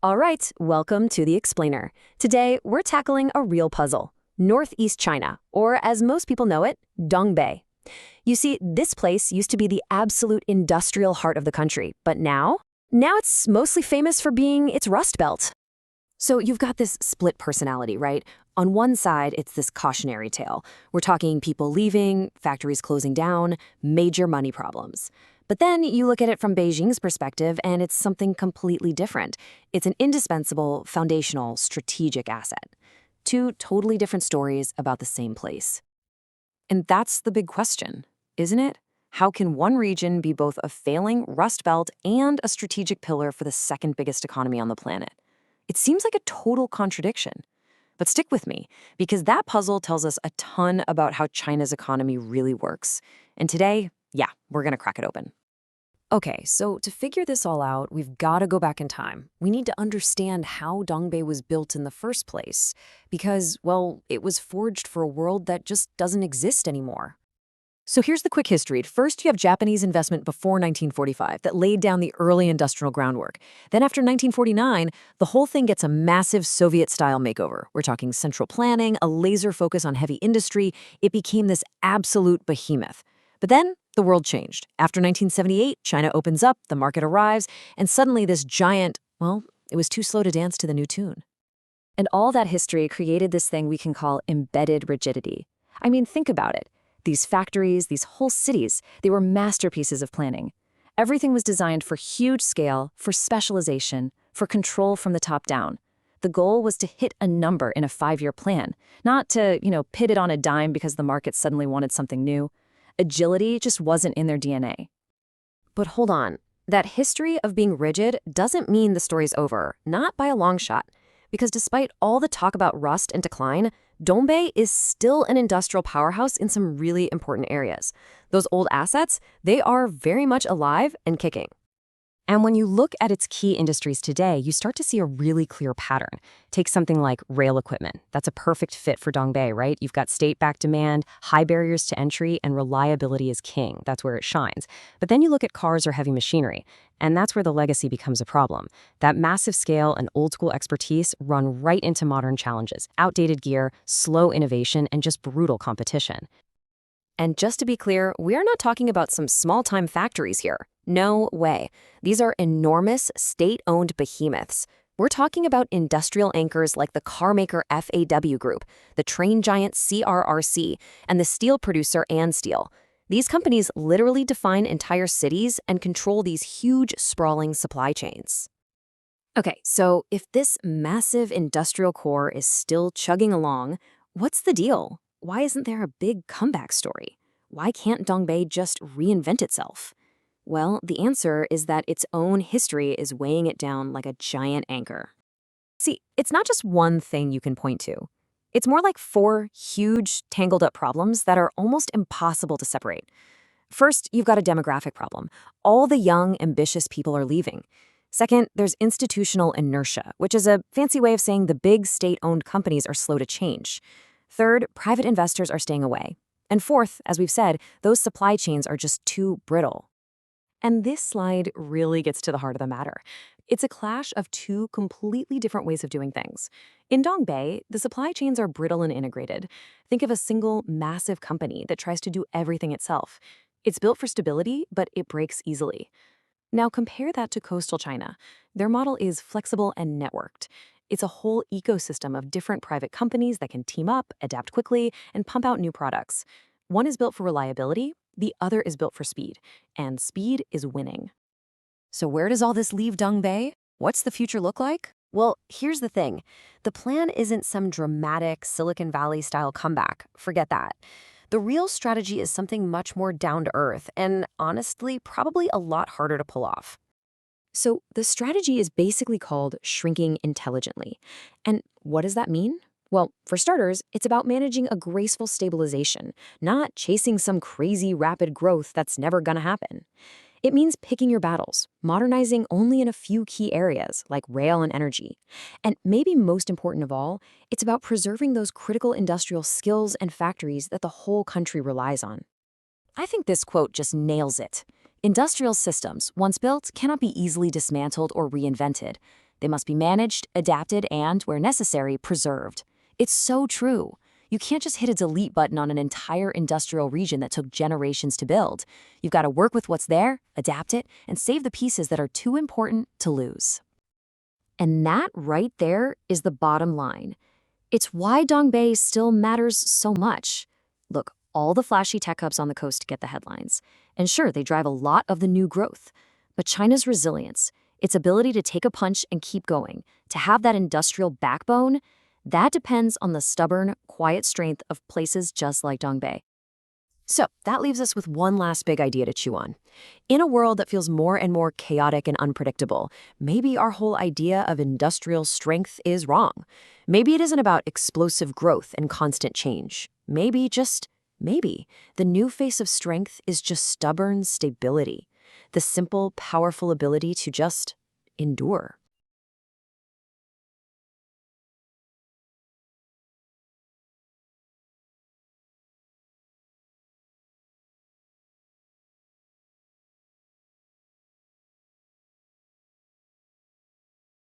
All right, welcome to The Explainer. Today, we're tackling a real puzzle, Northeast China, or as most people know it, Dongbei. You see, this place used to be the absolute industrial heart of the country, but now it's mostly famous for being its rust belt. So you've got this split personality, right? On one side, it's this cautionary tale. We're talking people leaving, factories closing down, major money problems. But then you look at it from Beijing's perspective, and it's something completely different. It's an indispensable, foundational, strategic asset. Two totally different stories about the same place. And that's the big question, isn't it? How can one region be both a failing rust belt and a strategic pillar for the second biggest economy on the planet? It seems like a total contradiction. But stick with me, because that puzzle tells us a ton about how China's economy really works. And today, we're going to crack it open. Okay, so to figure this all out, we've got to go back in time. We need to understand how Dongbei was built in the first place, because, well, it was forged for a world that just doesn't exist anymore. So here's the quick history. First, you have Japanese investment before 1945 that laid down the early industrial groundwork. Then after 1949, the whole thing gets a massive Soviet-style makeover. We're talking central planning, a laser focus on heavy industry. It became this absolute behemoth. But then the world changed. After 1978, China opens up, the market arrives, and suddenly this giant, well, it was too slow to dance to the new tune. And all that history created this thing we can call embedded rigidity. I mean, think about it. These factories, these whole cities, they were masterpieces of planning. Everything was designed for huge scale, for specialization, for control from the top down. The goal was to hit a number in a 5-year plan, not to, pit it on a dime because the market suddenly wanted something new. Agility just wasn't in their DNA. But hold on, that history of being rigid doesn't mean the story's over, not by a long shot. Because despite all the talk about rust and decline, Dongbei is still an industrial powerhouse in some really important areas. Those old assets, they are very much alive and kicking. And when you look at its key industries today, you start to see a really clear pattern. Take something like rail equipment. That's a perfect fit for Dongbei, right? You've got state-backed demand, high barriers to entry, and reliability is king. That's where it shines. But then you look at cars or heavy machinery, and that's where the legacy becomes a problem. That massive scale and old-school expertise run right into modern challenges. Outdated gear, slow innovation, and just brutal competition. And just to be clear, we are not talking about some small-time factories here. No way. These are enormous, state-owned behemoths. We're talking about industrial anchors like the carmaker FAW Group, the train giant CRRC, and the steel producer Steel. These companies literally define entire cities and control these huge, sprawling supply chains. Okay, so if this massive industrial core is still chugging along, what's the deal? Why isn't there a big comeback story? Why can't Dongbei just reinvent itself? Well, the answer is that its own history is weighing it down like a giant anchor. See, it's not just one thing you can point to. It's more like 4 huge, tangled-up problems that are almost impossible to separate. First, you've got a demographic problem. All the young, ambitious people are leaving. Second, there's institutional inertia, which is a fancy way of saying the big state-owned companies are slow to change. Third, private investors are staying away. And fourth, as we've said, those supply chains are just too brittle. And this slide really gets to the heart of the matter. It's a clash of 2 completely different ways of doing things. In Dongbei, the supply chains are brittle and integrated. Think of a single, massive company that tries to do everything itself. It's built for stability, but it breaks easily. Now compare that to coastal China. Their model is flexible and networked. It's a whole ecosystem of different private companies that can team up, adapt quickly, and pump out new products. One is built for reliability, the other is built for speed, and speed is winning. So where does all this leave Dongbei? What's the future look like? Well, here's the thing. The plan isn't some dramatic Silicon Valley-style comeback. Forget that. The real strategy is something much more down-to-earth and, honestly, probably a lot harder to pull off. So the strategy is basically called shrinking intelligently. And what does that mean? Well, for starters, it's about managing a graceful stabilization, not chasing some crazy rapid growth that's never gonna happen. It means picking your battles, modernizing only in a few key areas, like rail and energy. And maybe most important of all, it's about preserving those critical industrial skills and factories that the whole country relies on. I think this quote just nails it. Industrial systems, once built, cannot be easily dismantled or reinvented. They must be managed, adapted, and, where necessary, preserved. It's so true. You can't just hit a delete button on an entire industrial region that took generations to build. You've got to work with what's there, adapt it, and save the pieces that are too important to lose. And that right there is the bottom line. It's why Dongbei still matters so much. Look, all the flashy tech hubs on the coast get the headlines. And sure, they drive a lot of the new growth. But China's resilience, its ability to take a punch and keep going, to have that industrial backbone, that depends on the stubborn, quiet strength of places just like Dongbei. So that leaves us with one last big idea to chew on. In a world that feels more and more chaotic and unpredictable, maybe our whole idea of industrial strength is wrong. Maybe it isn't about explosive growth and constant change. Maybe, just maybe, the new face of strength is just stubborn stability. The simple, powerful ability to just endure.